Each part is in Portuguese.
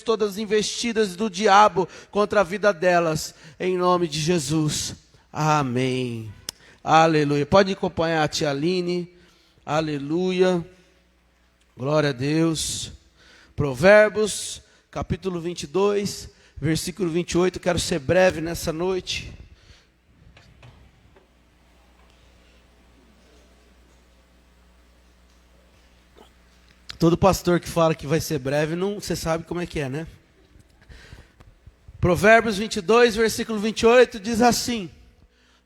todas as investidas do diabo contra a vida delas, em nome de Jesus. Amém. Aleluia. Pode acompanhar a tia Aline. Aleluia. Glória a Deus. Provérbios, capítulo 22, versículo 28. Quero ser breve nessa noite. Todo pastor que fala que vai ser breve, não, você sabe como é que é, né? Provérbios 22, versículo 28, diz assim: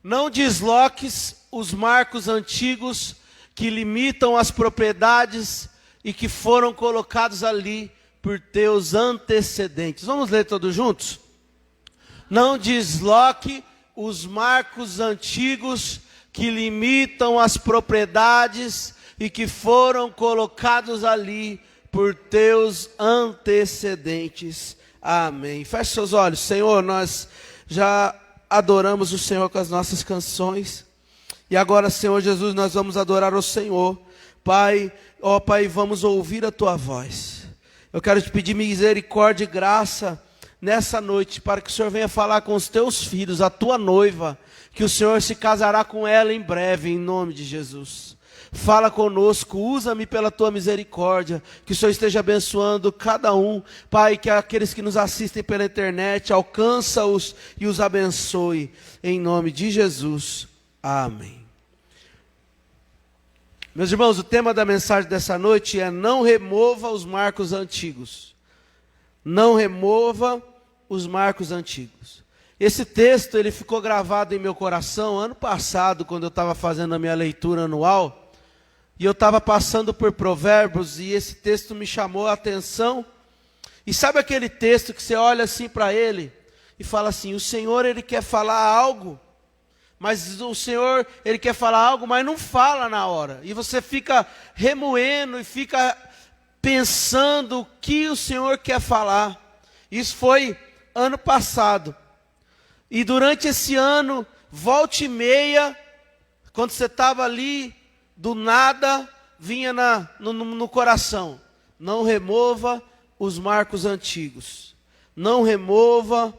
não desloques os marcos antigos que limitam as propriedades e que foram colocados ali por teus antecedentes. Vamos ler todos juntos? Não desloque os marcos antigos que limitam as propriedades e que foram colocados ali por teus antecedentes. Amém. Feche seus olhos. Senhor, nós já adoramos o Senhor com as nossas canções. E agora, Senhor Jesus, nós vamos adorar o Senhor. Pai, ó Pai, vamos ouvir a Tua voz. Eu quero te pedir misericórdia e graça nessa noite, para que o Senhor venha falar com os Teus filhos, a Tua noiva, que o Senhor se casará com ela em breve, em nome de Jesus. Fala conosco, usa-me pela Tua misericórdia, que o Senhor esteja abençoando cada um, Pai, que aqueles que nos assistem pela internet, alcança-os e os abençoe, em nome de Jesus, amém. Meus irmãos, o tema da mensagem dessa noite é: não remova os marcos antigos. Não remova os marcos antigos. Esse texto, ele ficou gravado em meu coração ano passado, quando eu estava fazendo a minha leitura anual. E eu estava passando por Provérbios e esse texto me chamou a atenção. E sabe aquele texto que você olha assim para ele e fala assim: o Senhor, Ele quer falar algo, mas o Senhor, Ele quer falar algo, mas não fala na hora. E você fica remoendo e fica pensando o que o Senhor quer falar. Isso foi ano passado. E durante esse ano, volta e meia, quando você estava ali, do nada, vinha no coração: não remova os marcos antigos. Não remova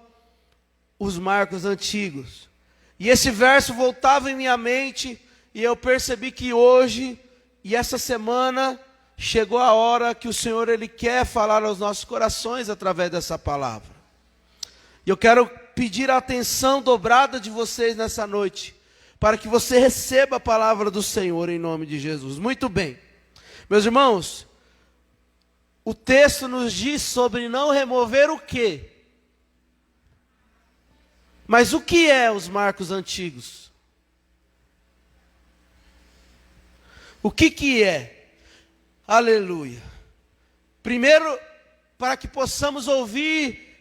os marcos antigos. E esse verso voltava em minha mente, e eu percebi que hoje, e essa semana, chegou a hora que o Senhor, Ele quer falar aos nossos corações através dessa palavra. E eu quero pedir a atenção dobrada de vocês nessa noite, para que você receba a palavra do Senhor em nome de Jesus. Muito bem. Meus irmãos, o texto nos diz sobre não remover o quê? Mas o que é os marcos antigos? O que é? Aleluia. Primeiro, para que possamos ouvir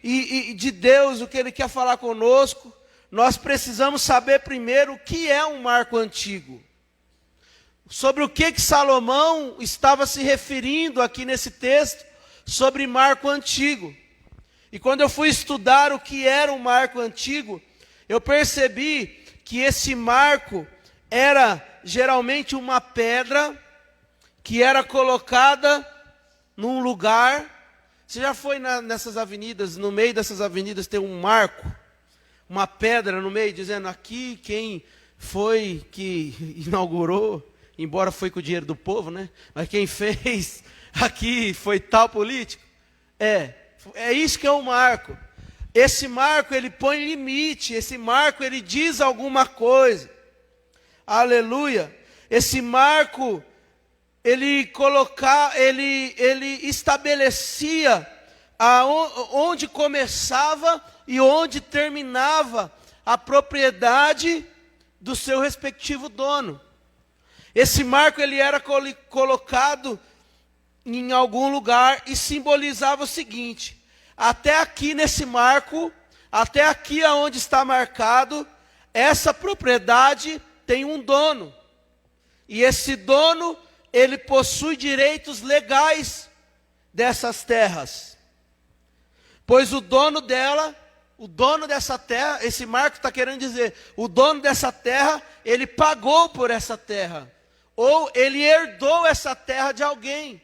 de Deus o que Ele quer falar conosco, nós precisamos saber primeiro o que é um marco antigo. Sobre o que Salomão estava se referindo aqui nesse texto, sobre marco antigo. E quando eu fui estudar o que era um marco antigo, eu percebi que esse marco era geralmente uma pedra que era colocada num lugar. Você já foi nessas avenidas, no meio dessas avenidas tem um marco, uma pedra no meio, dizendo aqui quem foi que inaugurou, embora foi com o dinheiro do povo, né? Mas quem fez aqui foi tal político. É isso que é um marco. Esse marco, ele põe limite. Esse marco, ele diz alguma coisa. Aleluia. Esse marco, ele estabelecia onde começava e onde terminava a propriedade do seu respectivo dono. Esse marco, ele era colocado em algum lugar e simbolizava o seguinte: até aqui nesse marco, até aqui aonde está marcado, essa propriedade tem um dono. E esse dono, ele possui direitos legais dessas terras. Pois o dono dessa terra, esse marco está querendo dizer, o dono dessa terra, ele pagou por essa terra. Ou ele herdou essa terra de alguém.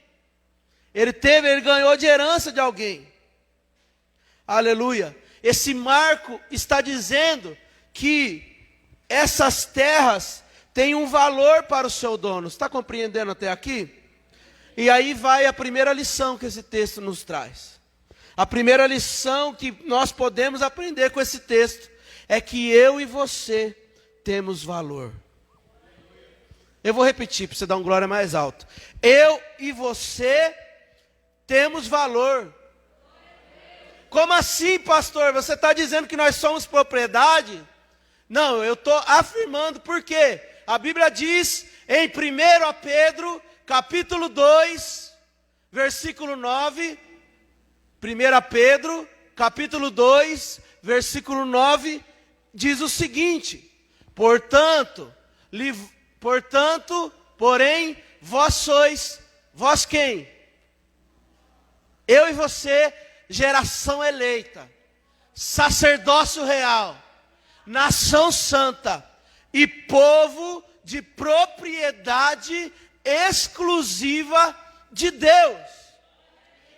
Ele ganhou de herança de alguém. Aleluia. Esse marco está dizendo que essas terras têm um valor para o seu dono. Está compreendendo até aqui? E aí vai a primeira lição que esse texto nos traz. A primeira lição que nós podemos aprender com esse texto é que eu e você temos valor. Eu vou repetir para você dar um glória mais alto. Eu e você temos valor. Como assim, pastor? Você está dizendo que nós somos propriedade? Não, eu estou afirmando porque a Bíblia diz em 1 Pedro, capítulo 2, versículo 9, 1 Pedro, capítulo 2, versículo 9, diz o seguinte: porém, vós sois, vós quem? Eu e você, geração eleita, sacerdócio real, nação santa e povo de propriedade exclusiva de Deus.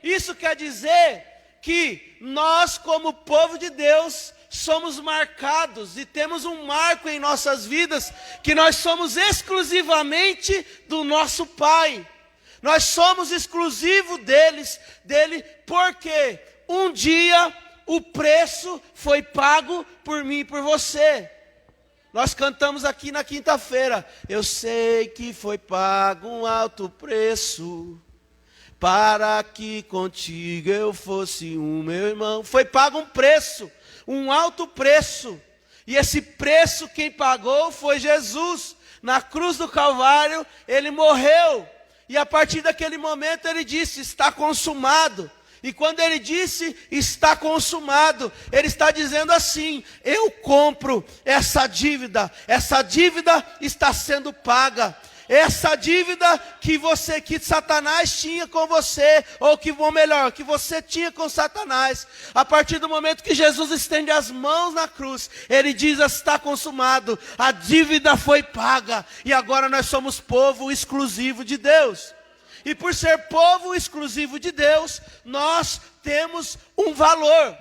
Isso quer dizer que nós, como povo de Deus, somos marcados e temos um marco em nossas vidas, que nós somos exclusivamente do nosso Pai. Nós somos exclusivos dele, porque um dia o preço foi pago por mim e por você. Nós cantamos aqui na quinta-feira: eu sei que foi pago um alto preço, para que contigo eu fosse um meu irmão. Foi pago um preço, um alto preço. E esse preço quem pagou foi Jesus. Na cruz do Calvário, ele morreu. E a partir daquele momento ele disse: está consumado. E quando ele disse está consumado, ele está dizendo assim: eu compro essa dívida está sendo paga. Essa dívida que Satanás tinha com você, ou melhor, que você tinha com Satanás, a partir do momento que Jesus estende as mãos na cruz, ele diz: está consumado, a dívida foi paga, e agora nós somos povo exclusivo de Deus. E por ser povo exclusivo de Deus, nós temos um valor.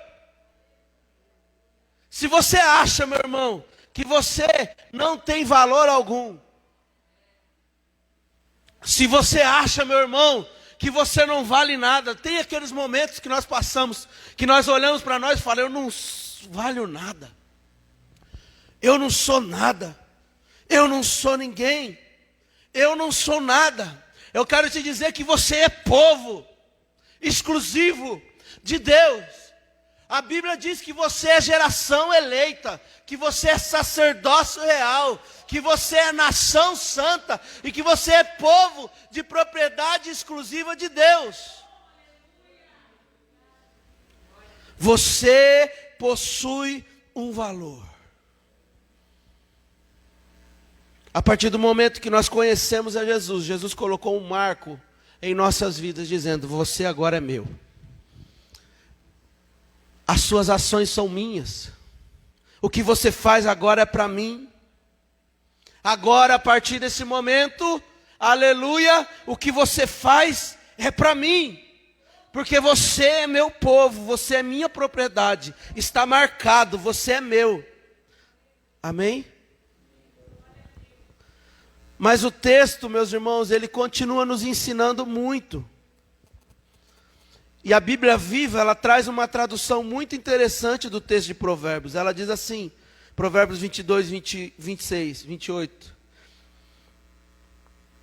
Se você acha, meu irmão, que você não tem valor algum, se você acha, meu irmão, que você não vale nada, tem aqueles momentos que nós passamos, que nós olhamos para nós e falamos: eu não valho nada, eu não sou nada, eu não sou ninguém, eu não sou nada. Eu quero te dizer que você é povo exclusivo de Deus. A Bíblia diz que você é geração eleita, que você é sacerdócio real, que você é nação santa e que você é povo de propriedade exclusiva de Deus. Você possui um valor. A partir do momento que nós conhecemos a Jesus, Jesus colocou um marco em nossas vidas, dizendo: você agora é meu. As suas ações são minhas. O que você faz agora é para mim. Agora, a partir desse momento, aleluia, o que você faz é para mim. Porque você é meu povo, você é minha propriedade. Está marcado, você é meu. Amém? Mas o texto, meus irmãos, ele continua nos ensinando muito. E a Bíblia Viva, ela traz uma tradução muito interessante do texto de Provérbios. Ela diz assim, Provérbios 22, 26, 28.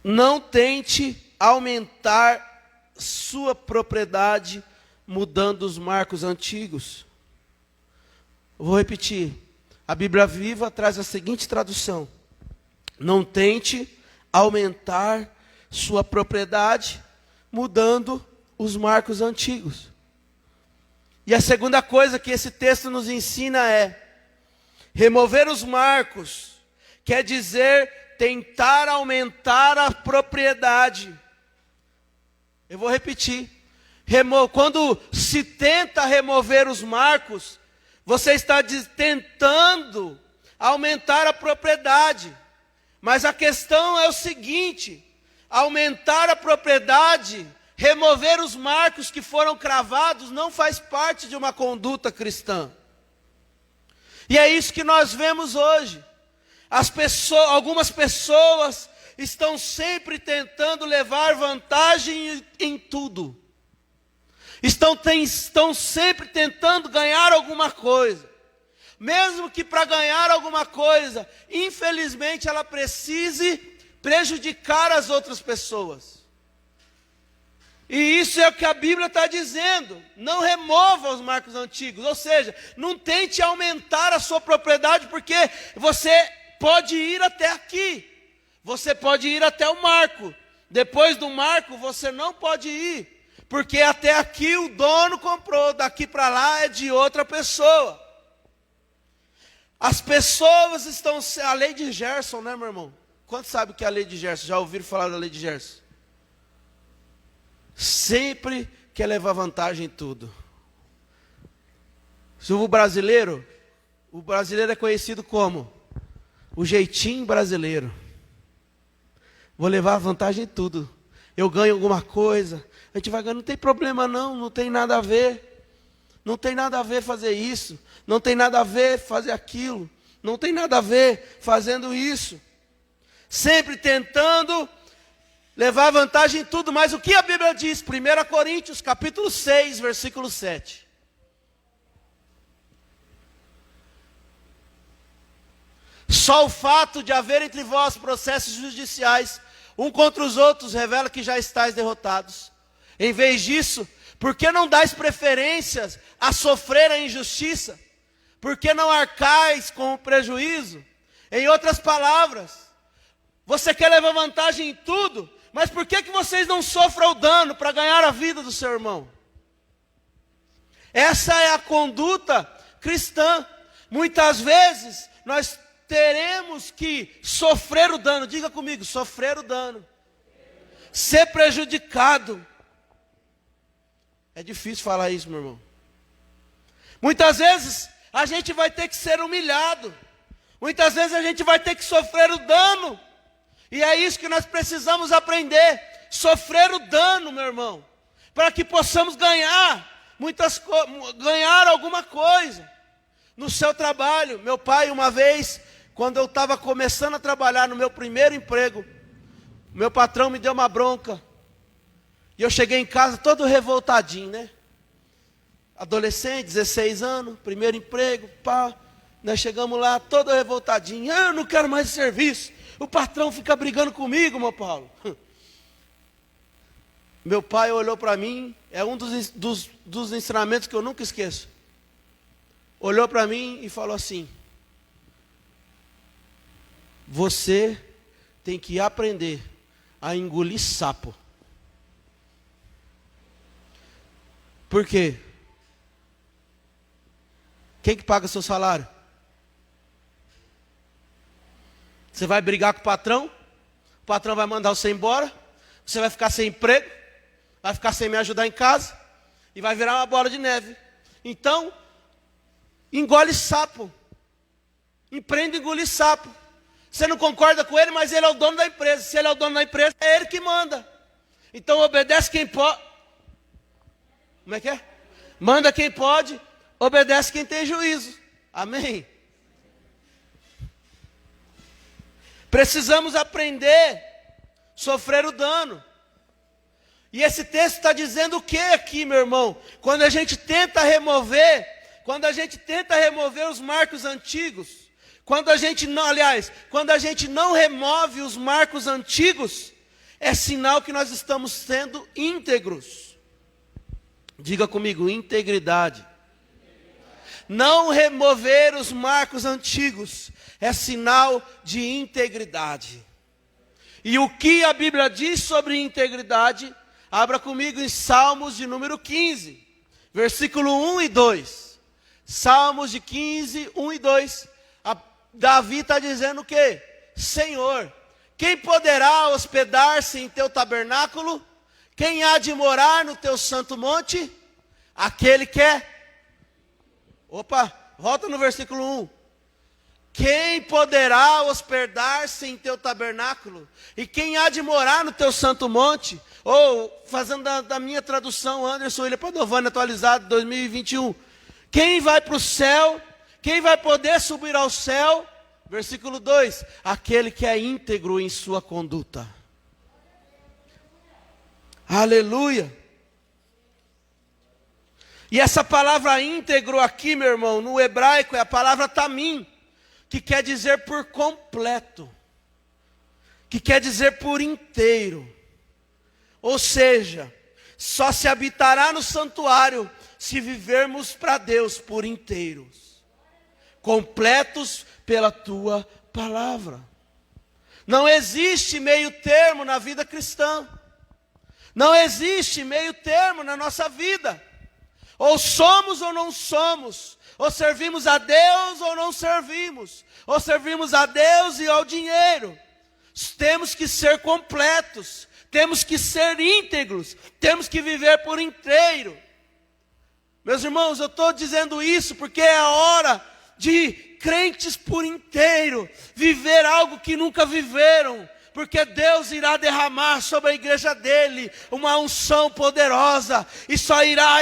Não tente aumentar sua propriedade mudando os marcos antigos. Vou repetir. A Bíblia Viva traz a seguinte tradução: não tente aumentar sua propriedade mudando os marcos antigos. E a segunda coisa que esse texto nos ensina é: remover os marcos quer dizer tentar aumentar a propriedade. Eu vou repetir. Quando se tenta remover os marcos, você está tentando aumentar a propriedade. Mas a questão é o seguinte: aumentar a propriedade Remover os marcos que foram cravados não faz parte de uma conduta cristã. E é isso que nós vemos hoje. Algumas pessoas estão sempre tentando levar vantagem em tudo. Estão sempre tentando ganhar alguma coisa. Mesmo que para ganhar alguma coisa, infelizmente ela precise prejudicar as outras pessoas. E isso é o que a Bíblia está dizendo. Não remova os marcos antigos. Ou seja, não tente aumentar a sua propriedade, porque você pode ir até aqui. Você pode ir até o marco. Depois do marco, você não pode ir. Porque até aqui o dono comprou. Daqui para lá é de outra pessoa. As pessoas estão... A lei de Gerson, né, meu irmão? Quantos sabem o que é a lei de Gerson? Já ouviram falar da lei de Gerson? Sempre quer levar vantagem em tudo. O brasileiro é conhecido como o jeitinho brasileiro. Vou levar vantagem em tudo. Eu ganho alguma coisa, a gente vai ganhar, não tem problema não, não tem nada a ver. Não tem nada a ver fazer isso, não tem nada a ver fazer aquilo, não tem nada a ver fazendo isso. Sempre tentando levar vantagem em tudo, mas o que a Bíblia diz? 1 Coríntios, capítulo 6, versículo 7. Só o fato de haver entre vós processos judiciais, um contra os outros, revela que já estáis derrotados. Em vez disso, por que não dais preferências a sofrer a injustiça? Por que não arcais com o prejuízo? Em outras palavras, você quer levar vantagem em tudo, mas por que vocês não sofram o dano para ganhar a vida do seu irmão? Essa é a conduta cristã. Muitas vezes nós teremos que sofrer o dano. Diga comigo, sofrer o dano. Ser prejudicado. É difícil falar isso, meu irmão. Muitas vezes a gente vai ter que ser humilhado. Muitas vezes a gente vai ter que sofrer o dano. E é isso que nós precisamos aprender. Sofrer o dano, meu irmão. Para que possamos ganhar ganhar alguma coisa no seu trabalho. Meu pai, uma vez, quando eu estava começando a trabalhar no meu primeiro emprego, meu patrão me deu uma bronca. E eu cheguei em casa todo revoltadinho, né? Adolescente, 16 anos, primeiro emprego, pá. Nós chegamos lá todo revoltadinho. Eu não quero mais serviço. O patrão fica brigando comigo, meu Paulo. Meu pai olhou para mim, é um dos ensinamentos que eu nunca esqueço. Olhou para mim e falou assim: você tem que aprender a engolir sapo. Por quê? Quem que paga seu salário? Você vai brigar com o patrão vai mandar você embora, você vai ficar sem emprego, vai ficar sem me ajudar em casa, e vai virar uma bola de neve. Então, engole sapo. Empreenda e engolir sapo. Você não concorda com ele, mas ele é o dono da empresa. Se ele é o dono da empresa, é ele que manda. Então obedece quem pode. Como é que é? Manda quem pode, obedece quem tem juízo. Amém? Precisamos aprender a sofrer o dano. E esse texto está dizendo o que aqui, meu irmão? Quando a gente tenta remover os marcos antigos, quando a gente não remove os marcos antigos, é sinal que nós estamos sendo íntegros. Diga comigo, integridade. Não remover os marcos antigos é sinal de integridade. E o que a Bíblia diz sobre integridade? Abra comigo em Salmos de número 15, versículo 1 e 2. Salmos de 15, 1 e 2. Davi está dizendo o quê? Senhor, quem poderá hospedar-se em teu tabernáculo? Quem há de morar no teu santo monte? Aquele que é... Opa, volta no versículo 1. Quem poderá hospedar-se em teu tabernáculo? E quem há de morar no teu santo monte? Ou, fazendo da minha tradução, Anderson William Padovani, atualizado 2021. Quem vai para o céu? Quem vai poder subir ao céu? Versículo 2. Aquele que é íntegro em sua conduta. Aleluia. E essa palavra íntegro aqui, meu irmão, no hebraico é a palavra tamim, que quer dizer por completo, que quer dizer por inteiro. Ou seja, só se habitará no santuário se vivermos para Deus por inteiros, completos pela tua palavra. Não existe meio termo na vida cristã. Não existe meio termo na nossa vida. Ou somos ou não somos. Ou servimos a Deus ou não servimos. Ou servimos a Deus e ao dinheiro. Temos que ser completos. Temos que ser íntegros. Temos que viver por inteiro. Meus irmãos, eu estou dizendo isso porque é a hora de crentes por inteiro viver algo que nunca viveram. Porque Deus irá derramar sobre a igreja dele uma unção poderosa. E só irá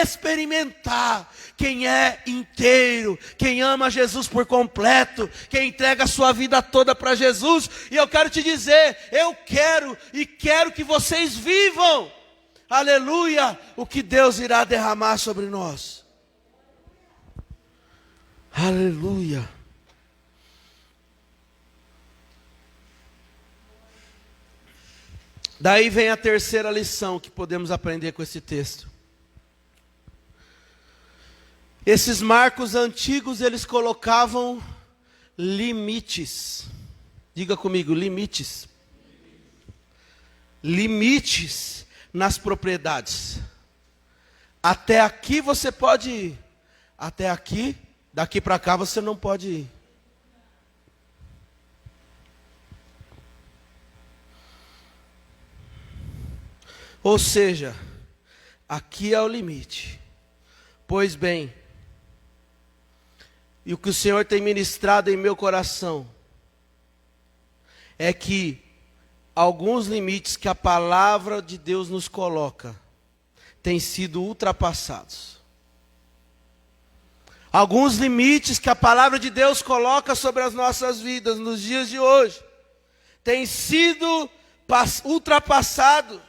experimentar quem é inteiro, quem ama Jesus por completo, quem entrega a sua vida toda para Jesus. E eu quero te dizer, eu quero que vocês vivam, aleluia, o que Deus irá derramar sobre nós. Aleluia. Daí vem a terceira lição que podemos aprender com esse texto. Esses marcos antigos, eles colocavam limites. Diga comigo, limites. Limites nas propriedades. Até aqui você pode ir. Até aqui, daqui para cá você não pode ir. Ou seja, aqui é o limite. Pois bem, e o que o Senhor tem ministrado em meu coração é que alguns limites que a palavra de Deus nos coloca têm sido ultrapassados. Alguns limites que a palavra de Deus coloca sobre as nossas vidas nos dias de hoje têm sido ultrapassados.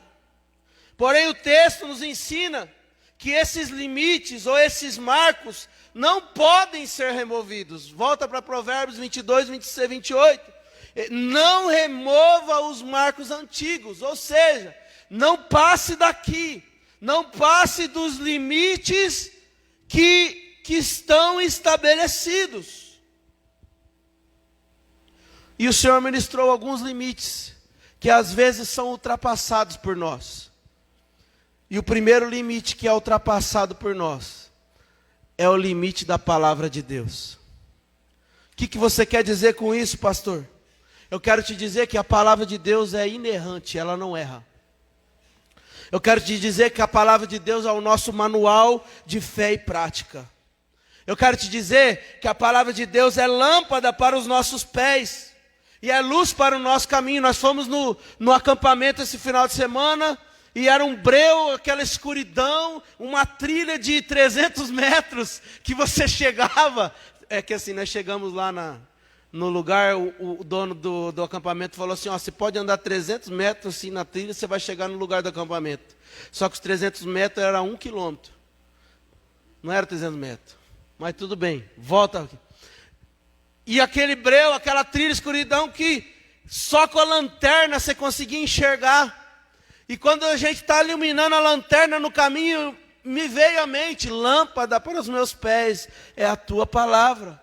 Porém, o texto nos ensina que esses limites ou esses marcos não podem ser removidos. Volta para Provérbios 22, 26, 28. Não remova os marcos antigos, ou seja, não passe daqui, não passe dos limites que estão estabelecidos. E o Senhor ministrou alguns limites que às vezes são ultrapassados por nós. E o primeiro limite que é ultrapassado por nós é o limite da palavra de Deus. O que você quer dizer com isso, pastor? Eu quero te dizer que a palavra de Deus é inerrante, ela não erra. Eu quero te dizer que a palavra de Deus é o nosso manual de fé e prática. Eu quero te dizer que a palavra de Deus é lâmpada para os nossos pés e é luz para o nosso caminho. Nós fomos no acampamento esse final de semana. E era um breu, aquela escuridão, uma trilha de 300 metros que você chegava. É que assim, nós chegamos lá no lugar, o dono do acampamento falou assim, ó, você pode andar 300 metros assim na trilha, você vai chegar no lugar do acampamento. Só que os 300 metros era 1 quilômetro. Não era 300 metros. Mas tudo bem, volta aqui. E aquele breu, aquela trilha, escuridão que só com a lanterna você conseguia enxergar. E quando a gente está iluminando a lanterna no caminho, me veio à mente, lâmpada para os meus pés, é a tua palavra.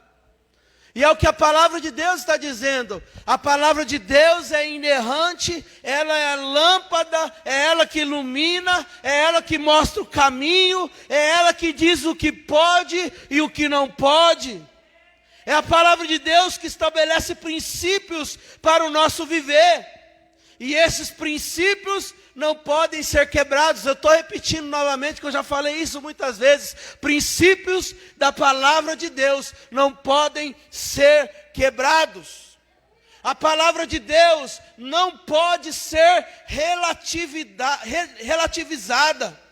E é o que a palavra de Deus está dizendo. A palavra de Deus é inerrante, ela é lâmpada, é ela que ilumina, é ela que mostra o caminho, é ela que diz o que pode e o que não pode. É a palavra de Deus que estabelece princípios para o nosso viver. E esses princípios não podem ser quebrados. Eu estou repetindo novamente, que eu já falei isso muitas vezes. Princípios da palavra de Deus não podem ser quebrados. A palavra de Deus não pode ser relativizada.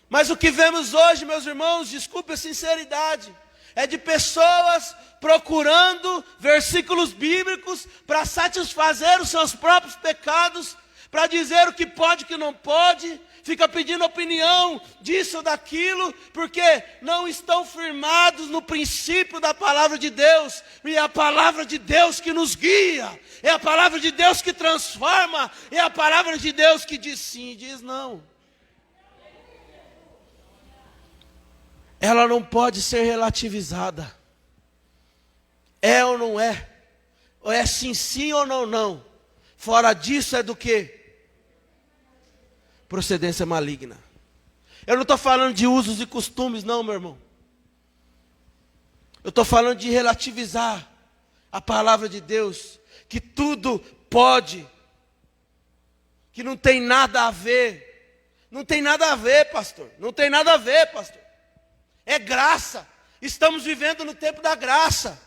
Mas o que vemos hoje, meus irmãos, desculpe a sinceridade, é de pessoas procurando versículos bíblicos para satisfazer os seus próprios pecados, para dizer o que pode e o que não pode, fica pedindo opinião disso ou daquilo, porque não estão firmados no princípio da palavra de Deus. E é a palavra de Deus que nos guia, é a palavra de Deus que transforma, é a palavra de Deus que diz sim e diz não. Ela não pode ser relativizada. É ou não é? Ou é sim, sim ou não, não. Fora disso é do quê? Procedência maligna. Eu não estou falando de usos e costumes, não, meu irmão. Eu estou falando de relativizar a palavra de Deus, que tudo pode, que não tem nada a ver. Não tem nada a ver, pastor. Não tem nada a ver, pastor. É graça. Estamos vivendo no tempo da graça.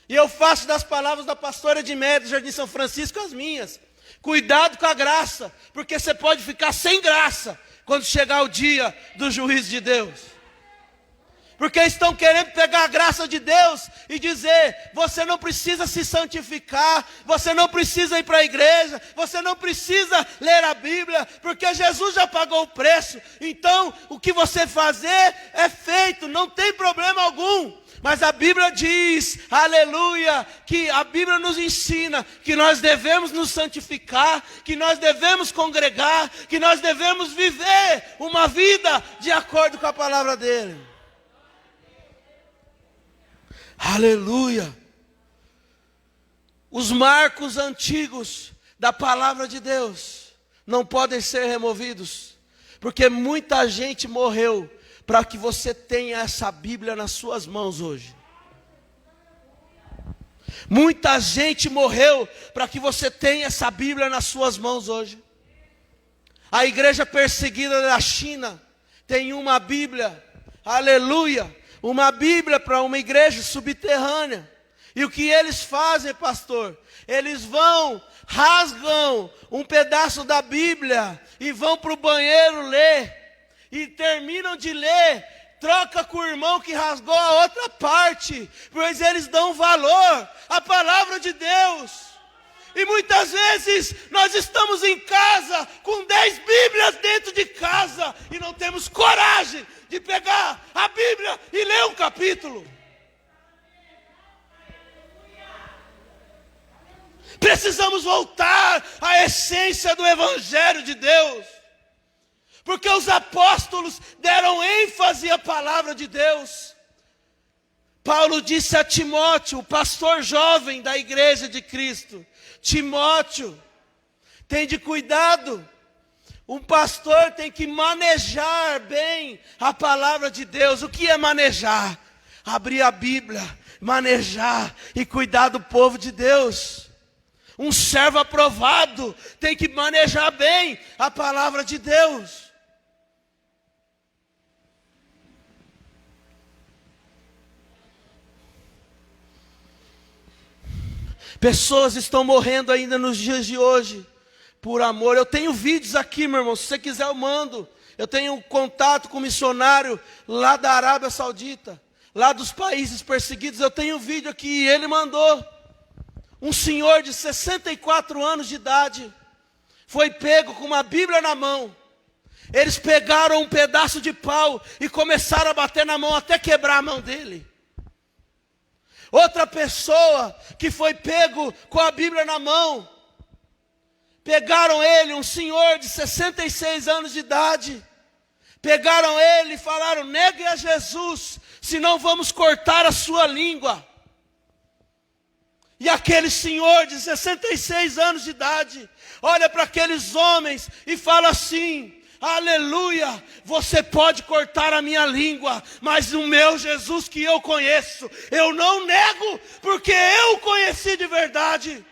E eu faço das palavras da pastora Edméia do Jardim São Francisco as minhas. Cuidado com a graça, porque você pode ficar sem graça quando chegar o dia do juízo de Deus. Porque estão querendo pegar a graça de Deus e dizer: você não precisa se santificar, você não precisa ir para a igreja, você não precisa ler a Bíblia, porque Jesus já pagou o preço. Então, o que você fazer é feito, não tem problema algum. Mas a Bíblia diz, aleluia, que a Bíblia nos ensina que nós devemos nos santificar, que nós devemos congregar, que nós devemos viver uma vida de acordo com a palavra dele. Aleluia. Os marcos antigos da palavra de Deus não podem ser removidos, porque muita gente morreu para que você tenha essa Bíblia nas suas mãos hoje. Muita gente morreu para que você tenha essa Bíblia nas suas mãos hoje. A igreja perseguida da China tem uma Bíblia, aleluia, uma Bíblia para uma igreja subterrânea. E o que eles fazem, pastor? Eles vão, rasgam um pedaço da Bíblia e vão para o banheiro ler. E terminam de ler, troca com o irmão que rasgou a outra parte, pois eles dão valor à palavra de Deus. E muitas vezes nós estamos em casa com 10 Bíblias dentro de casa e não temos coragem de pegar a Bíblia e ler um capítulo. Precisamos voltar à essência do Evangelho de Deus. Porque os apóstolos deram ênfase à palavra de Deus. Paulo disse a Timóteo, o pastor jovem da igreja de Cristo: Timóteo, tende cuidado. Um pastor tem que manejar bem a palavra de Deus. O que é manejar? Abrir a Bíblia, manejar e cuidar do povo de Deus. Um servo aprovado tem que manejar bem a palavra de Deus. Pessoas estão morrendo ainda nos dias de hoje por amor. Eu tenho vídeos aqui, meu irmão, se você quiser eu mando. Eu tenho contato com um missionário lá da Arábia Saudita, lá dos países perseguidos. Eu tenho um vídeo aqui e ele mandou. Um senhor de 64 anos de idade foi pego com uma Bíblia na mão. Eles pegaram um pedaço de pau e começaram a bater na mão até quebrar a mão dele. Outra pessoa que foi pego com a Bíblia na mão, pegaram ele, um senhor de 66 anos de idade, pegaram ele e falaram: negue a Jesus, senão vamos cortar a sua língua. E aquele senhor de 66 anos de idade olha para aqueles homens e fala assim: aleluia, você pode cortar a minha língua, mas o meu Jesus que eu conheço, eu não nego, porque eu o conheci de verdade.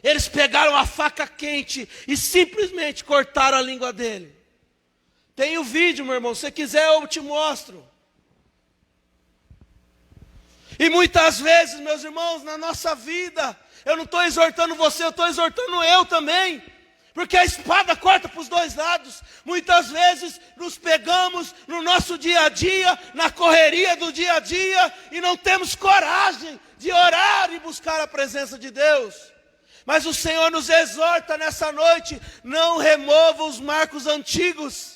Eles pegaram a faca quente e simplesmente cortaram a língua dele. Tem o vídeo, meu irmão, se você quiser eu te mostro. E muitas vezes, meus irmãos, na nossa vida, eu não estou exortando você, eu estou exortando eu também. Porque a espada corta para os dois lados. Muitas vezes nos pegamos no nosso dia a dia, na correria do dia a dia, e não temos coragem de orar e buscar a presença de Deus. Mas o Senhor nos exorta nessa noite, não remova os marcos antigos.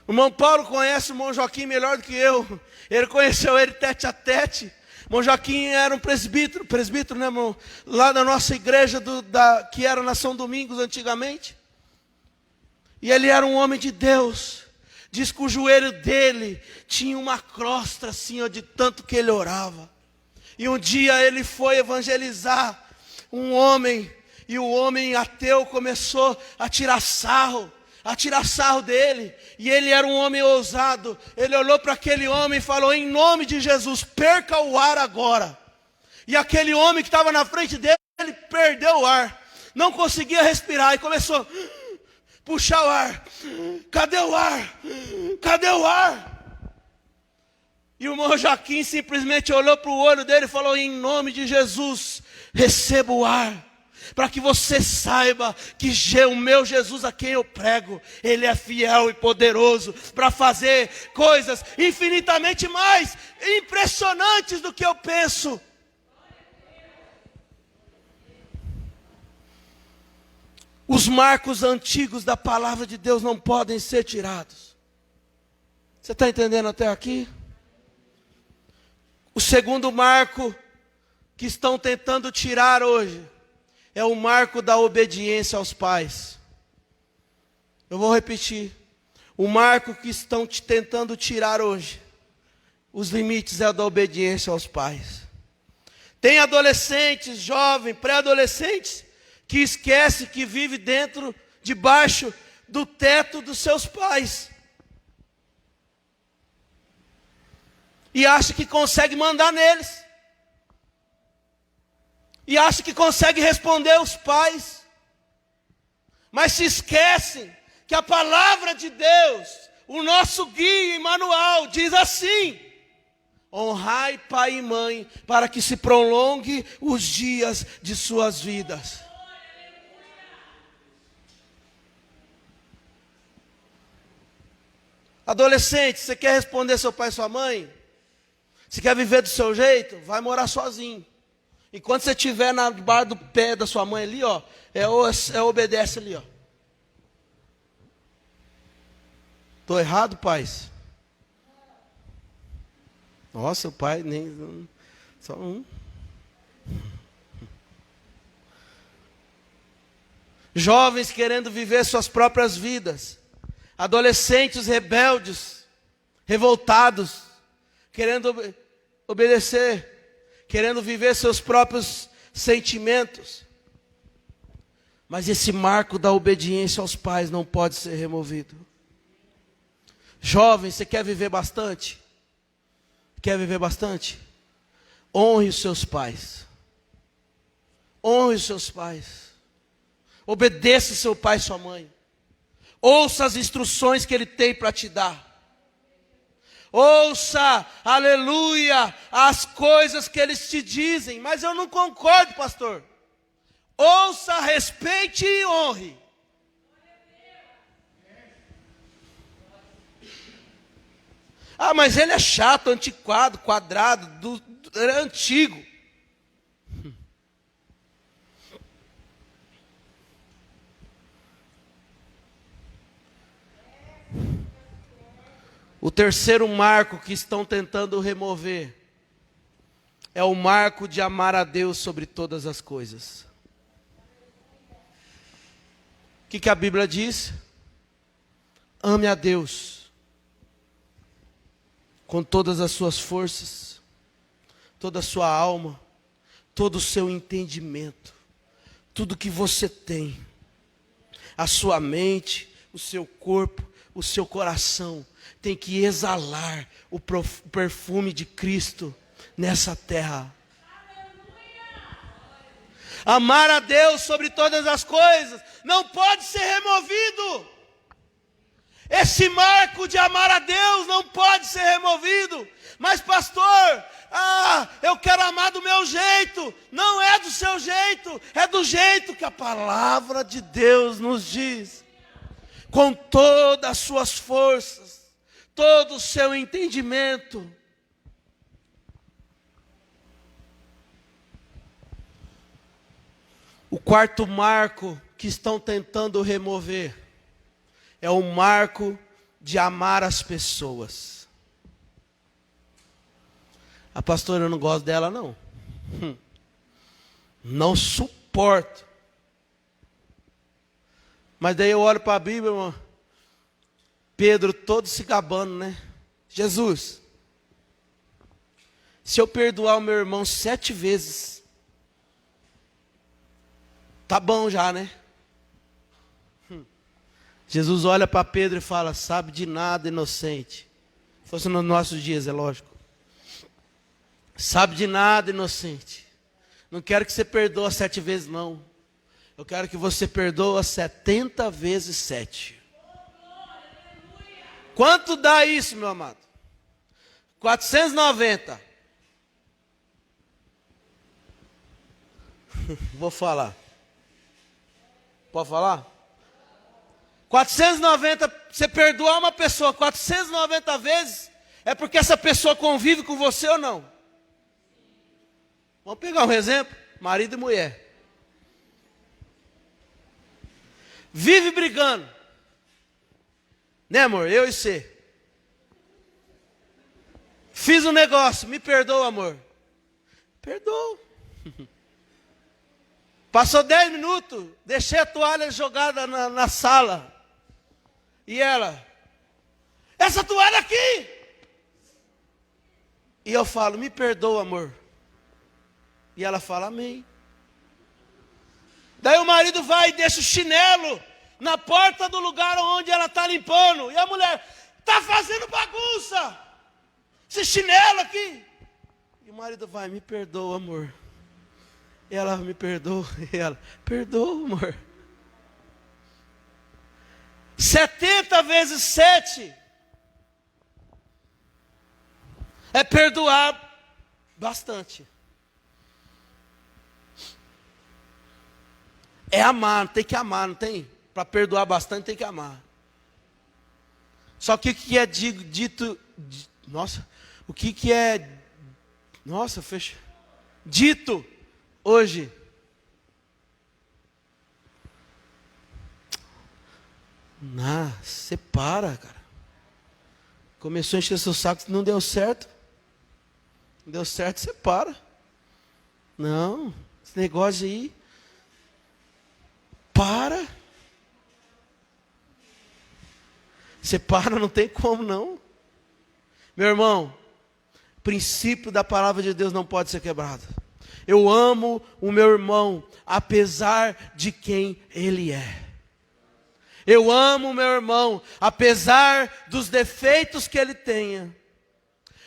O irmão Paulo conhece o irmão Joaquim melhor do que eu. Ele conheceu ele tete a tete. O irmão Joaquim era um presbítero, né, irmão? Lá na nossa igreja, que era na São Domingos antigamente. E ele era um homem de Deus. Diz que o joelho dele tinha uma crosta assim, ó, de tanto que ele orava. E um dia ele foi evangelizar um homem. E o homem ateu começou a tirar sarro dele, e ele era um homem ousado. Ele olhou para aquele homem e falou: em nome de Jesus, perca o ar agora. E aquele homem que estava na frente dele, ele perdeu o ar, não conseguia respirar, e começou a puxar o ar. Cadê o ar? Cadê o ar? E o irmão Joaquim simplesmente olhou para o olho dele e falou: em nome de Jesus, receba o ar. Para que você saiba que o meu Jesus a quem eu prego, Ele é fiel e poderoso para fazer coisas infinitamente mais impressionantes do que eu penso. Os marcos antigos da palavra de Deus não podem ser tirados. Você está entendendo até aqui? O segundo marco que estão tentando tirar hoje é o marco da obediência aos pais. Eu vou repetir. O marco que estão tentando tirar hoje, os limites, é o da obediência aos pais. Tem adolescentes, jovens, pré-adolescentes, que esquece que vive debaixo do teto dos seus pais. E acha que consegue mandar neles. E acha que consegue responder aos pais. Mas se esquecem que a palavra de Deus, o nosso guia e manual, diz assim: honrai pai e mãe, para que se prolongue os dias de suas vidas. Adolescente, você quer responder seu pai e sua mãe? Você quer viver do seu jeito? Vai morar sozinho. Enquanto você estiver na barra do pé da sua mãe ali, ó, obedece ali, ó. Estou errado, pais? Nossa, o pai nem... Só um. Jovens querendo viver suas próprias vidas. Adolescentes rebeldes, revoltados, querendo obedecer, querendo viver seus próprios sentimentos. Mas esse marco da obediência aos pais não pode ser removido. Jovem, você quer viver bastante? Quer viver bastante? Honre os seus pais. Honre os seus pais. Obedeça seu pai e sua mãe. Ouça as instruções que ele tem para te dar. Ouça, aleluia, as coisas que eles te dizem. Mas eu não concordo, pastor. Ouça, respeite e honre. Ah, mas ele é chato, antiquado, quadrado, ele é antigo. O terceiro marco que estão tentando remover é o marco de amar a Deus sobre todas as coisas. O que a Bíblia diz? Ame a Deus com todas as suas forças, toda a sua alma, todo o seu entendimento, tudo que você tem, a sua mente, o seu corpo, o seu coração, tem que exalar o perfume de Cristo nessa terra. Amar a Deus sobre todas as coisas não pode ser removido. Esse marco de amar a Deus não pode ser removido. Mas pastor, eu quero amar do meu jeito. Não é do seu jeito, é do jeito que a palavra de Deus nos diz. Com todas as suas forças, todo o seu entendimento. O quarto marco que estão tentando remover é o marco de amar as pessoas. A pastora, eu não gosto dela não. Não suporto. Mas daí eu olho para a Bíblia, irmão, Pedro todo se gabando, né? Jesus, se eu perdoar o meu irmão 7 vezes, tá bom já, né? Jesus olha para Pedro e fala, sabe de nada, inocente. Se fosse nos nossos dias, é lógico. Sabe de nada, inocente. Não quero que você perdoe 7 vezes, não. Eu quero que você perdoe 70 vezes 7. Quanto dá isso, meu amado? 490. Vou falar. Pode falar? 490, você perdoar uma pessoa 490 vezes, é porque essa pessoa convive com você ou não? Vamos pegar um exemplo, marido e mulher. Vive brigando. Né, amor? Eu e você. Fiz um negócio, me perdoa, amor. Perdoa. Passou 10 minutos, deixei a toalha jogada na sala. E ela, essa toalha aqui. E eu falo, me perdoa, amor. E ela fala, amém. Daí o marido vai e deixa o chinelo na porta do lugar onde ela está limpando. E a mulher, está fazendo bagunça. Esse chinelo aqui. E o marido vai, me perdoa, amor. E ela, me perdoa. E ela, perdoa, amor. 70 vezes 7 é perdoar bastante. É amar, tem que amar, não tem? Para perdoar bastante tem que amar. Só que o que é dito, nossa, o que é, nossa, fecha, dito hoje? Você para, cara. Começou a encher seu saco, não deu certo. Não deu certo, você para. Não, esse negócio aí. Para. Você para, não tem como não. Meu irmão, o princípio da palavra de Deus não pode ser quebrado. Eu amo o meu irmão, apesar de quem ele é. Eu amo o meu irmão, apesar dos defeitos que ele tenha.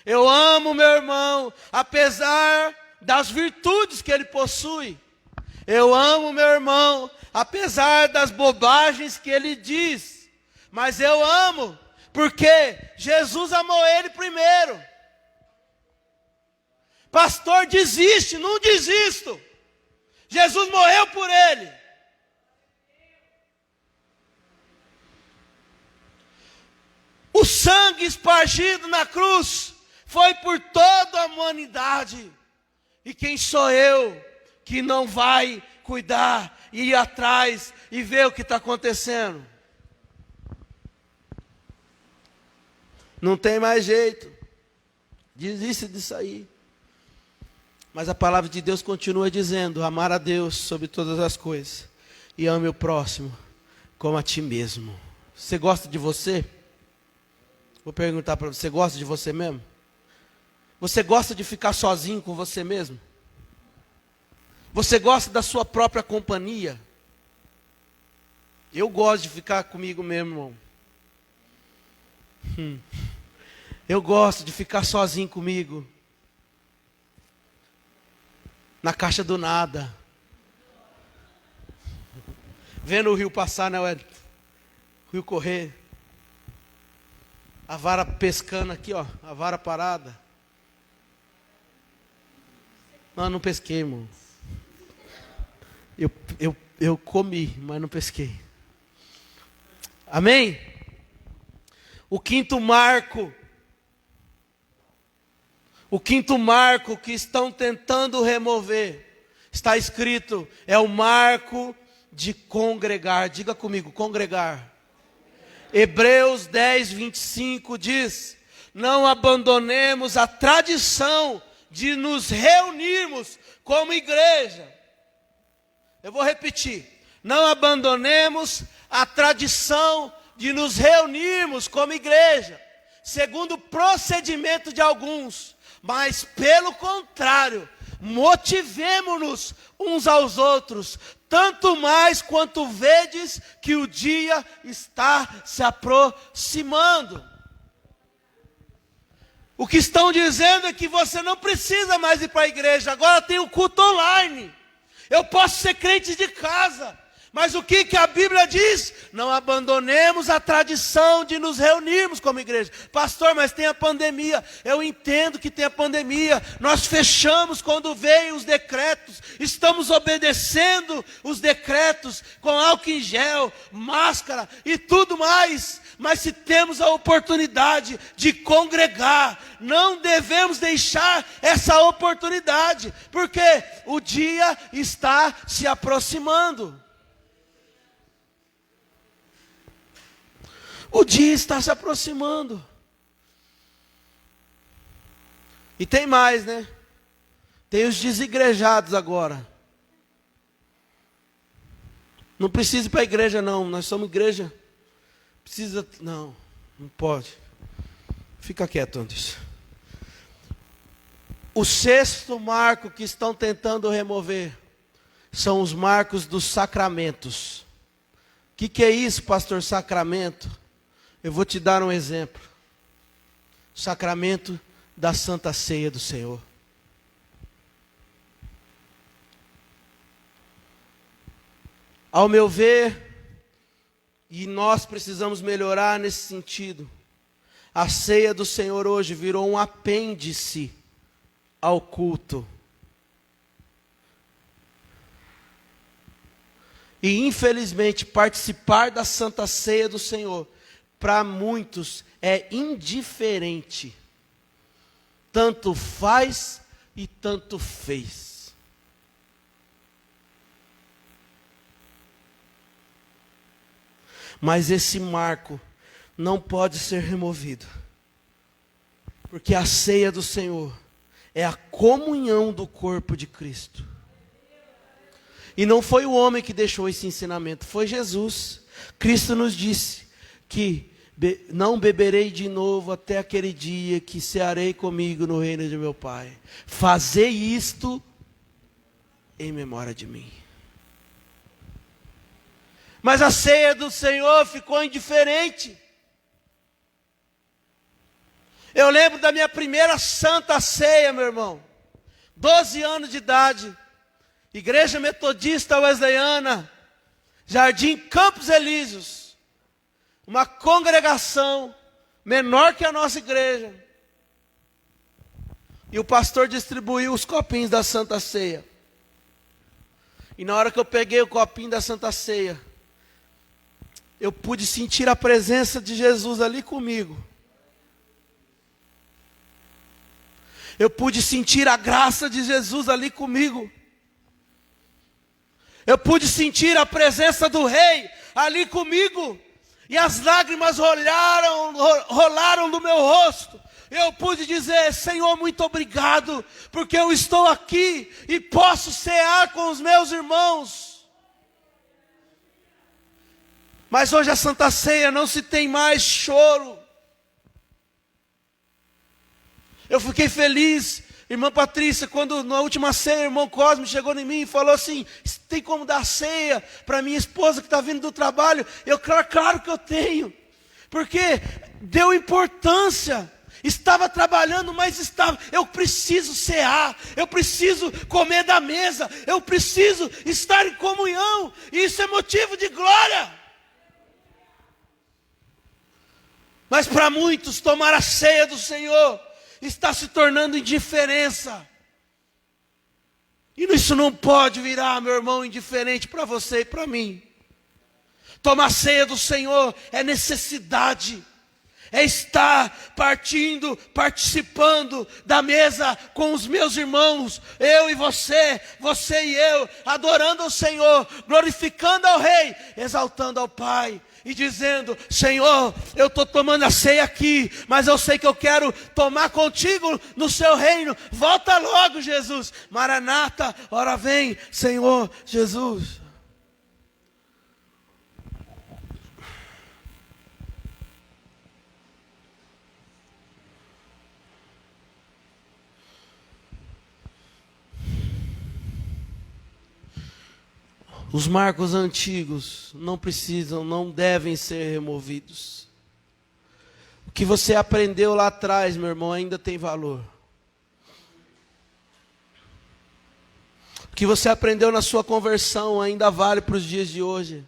Eu amo o meu irmão, apesar das virtudes que ele possui. Eu amo o meu irmão, apesar das bobagens que ele diz. Mas eu amo, porque Jesus amou ele primeiro. Pastor, desiste, não desisto. Jesus morreu por ele. O sangue espargido na cruz foi por toda a humanidade. E quem sou eu que não vai cuidar, ir atrás e ver o que está acontecendo? Não tem mais jeito. Desiste disso aí. Mas a palavra de Deus continua dizendo, amar a Deus sobre todas as coisas. E ame o próximo como a ti mesmo. Você gosta de você? Vou perguntar para você, você gosta de você mesmo? Você gosta de ficar sozinho com você mesmo? Você gosta da sua própria companhia? Eu gosto de ficar comigo mesmo, irmão. Eu gosto de ficar sozinho comigo. Na caixa do nada. Vendo o rio passar, né, Wellington? O rio correr. A vara pescando aqui, ó. A vara parada. Não pesquei, irmão. Eu comi, mas não pesquei. Amém? O quinto marco que estão tentando remover, está escrito, é o marco de congregar. Diga comigo, congregar. Hebreus 10, 25 diz: não abandonemos a tradição de nos reunirmos como igreja. Eu vou repetir. Não abandonemos a tradição de nos reunirmos como igreja, segundo o procedimento de alguns, mas pelo contrário, motivemo-nos uns aos outros, tanto mais quanto vedes que o dia está se aproximando. O que estão dizendo é que você não precisa mais ir para a igreja, agora tem o culto online. Eu posso ser crente de casa, mas o que a Bíblia diz? Não abandonemos a tradição de nos reunirmos como igreja. Pastor, mas tem a pandemia. Eu entendo que tem a pandemia. Nós fechamos quando veio os decretos. Estamos obedecendo os decretos com álcool em gel, máscara e tudo mais. Mas se temos a oportunidade de congregar, não devemos deixar essa oportunidade, porque o dia está se aproximando. O dia está se aproximando. E tem mais, né? Tem os desigrejados agora. Não precisa ir para a igreja não, nós somos igreja. Precisa, não pode. Fica quieto antes. O sexto marco que estão tentando remover são os marcos dos sacramentos. O que é isso, pastor, sacramento? Eu vou te dar um exemplo. O sacramento da Santa Ceia do Senhor. Ao meu ver, e nós precisamos melhorar nesse sentido, a ceia do Senhor hoje virou um apêndice ao culto. E infelizmente participar da Santa Ceia do Senhor, para muitos é indiferente. Tanto faz e tanto fez. Mas esse marco não pode ser removido, porque a ceia do Senhor é a comunhão do corpo de Cristo. E não foi o homem que deixou esse ensinamento, foi Jesus. Cristo nos disse que não beberei de novo até aquele dia que cearei comigo no reino de meu Pai. Fazei isto em memória de mim. Mas a ceia do Senhor ficou indiferente. Eu lembro da minha primeira santa ceia, meu irmão. 12 anos de idade. Igreja Metodista Wesleyana, Jardim Campos Elíseos. Uma congregação menor que a nossa igreja. E o pastor distribuiu os copinhos da Santa Ceia. E na hora que eu peguei o copinho da Santa Ceia, eu pude sentir a presença de Jesus ali comigo. Eu pude sentir a graça de Jesus ali comigo. Eu pude sentir a presença do Rei ali comigo. E as lágrimas rolaram do meu rosto. Eu pude dizer: Senhor, muito obrigado, porque eu estou aqui e posso cear com os meus irmãos. Mas hoje a Santa Ceia não se tem mais choro. Eu fiquei feliz, irmã Patrícia, quando na última ceia o irmão Cosme chegou em mim e falou assim: tem como dar ceia para minha esposa que está vindo do trabalho? Claro que eu tenho, porque deu importância. Estava trabalhando, mas estava. Eu preciso cear, eu preciso comer da mesa, eu preciso estar em comunhão. E isso é motivo de glória. Mas para muitos, tomar a ceia do Senhor está se tornando indiferença. E isso não pode virar, meu irmão, indiferente para você e para mim. Tomar a ceia do Senhor é necessidade. É estar partindo, participando da mesa com os meus irmãos, eu e você e eu, adorando ao Senhor, glorificando ao Rei, exaltando ao Pai e dizendo: Senhor, eu estou tomando a ceia aqui, mas eu sei que eu quero tomar contigo no seu reino. Volta logo, Jesus. Maranata, ora vem, Senhor Jesus. Os marcos antigos não precisam, não devem ser removidos. O que você aprendeu lá atrás, meu irmão, ainda tem valor. O que você aprendeu na sua conversão ainda vale para os dias de hoje.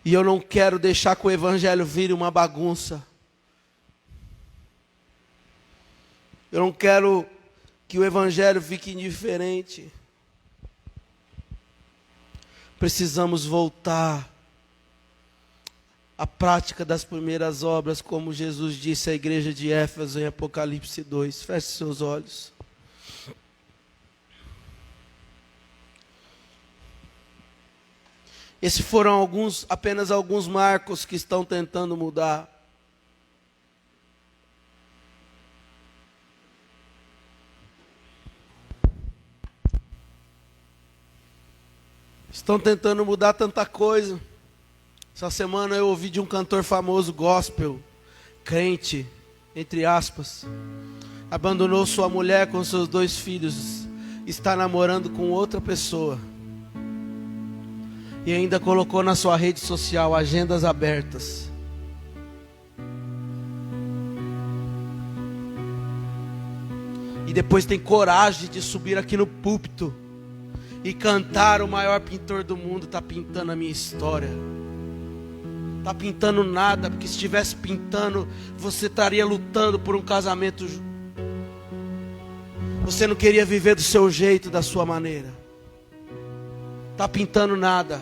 E eu não quero deixar que o evangelho vire uma bagunça. Eu não quero que o evangelho fique indiferente. Precisamos voltar à prática das primeiras obras, como Jesus disse à igreja de Éfeso em Apocalipse 2. Feche seus olhos. Esses foram apenas alguns marcos que estão tentando mudar. Estão tentando mudar tanta coisa. Essa semana eu ouvi de um cantor famoso gospel, crente, entre aspas, abandonou sua mulher com seus 2 filhos, está namorando com outra pessoa. E ainda colocou na sua rede social agendas abertas. E depois tem coragem de subir aqui no púlpito e cantar: o maior pintor do mundo está pintando a minha história. Está pintando nada, porque se estivesse pintando, você estaria lutando por um casamento. Você não queria viver do seu jeito, da sua maneira. Está pintando nada.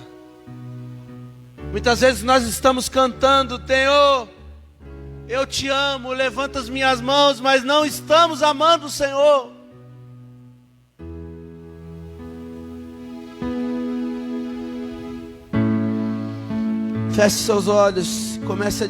Muitas vezes nós estamos cantando: Senhor, eu te amo, levanta as minhas mãos, mas não estamos amando o Senhor. Feche seus olhos, comece a